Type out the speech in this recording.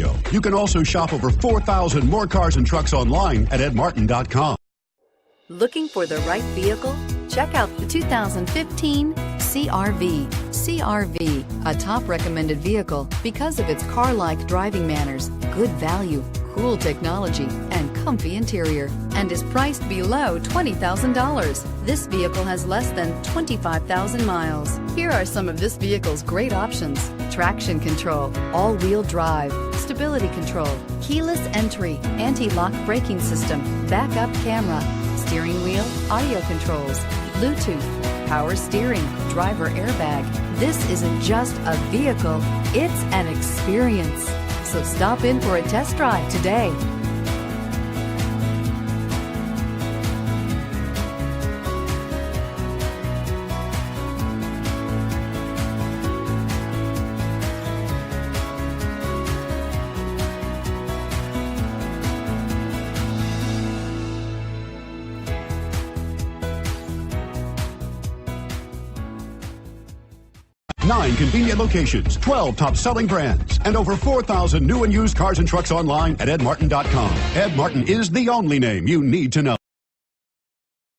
video. You can also shop over 4,000 more cars and trucks online at edmartin.com. Looking for the right vehicle? Check out the 2015 CR-V. CR-V, a top recommended vehicle because of its car-like driving manners, good value, cool technology, and comfy interior, and is priced below $20,000. This vehicle has less than 25,000 miles. Here are some of this vehicle's great options: traction control, all-wheel drive, stability control, keyless entry, anti-lock braking system, backup camera, steering wheel audio controls, Bluetooth, power steering, driver airbag. This isn't just a vehicle, it's an experience. So stop in for a test drive today. Nine convenient locations, 12 top-selling brands, and over 4,000 new and used cars and trucks online at edmartin.com. Ed Martin is the only name you need to know.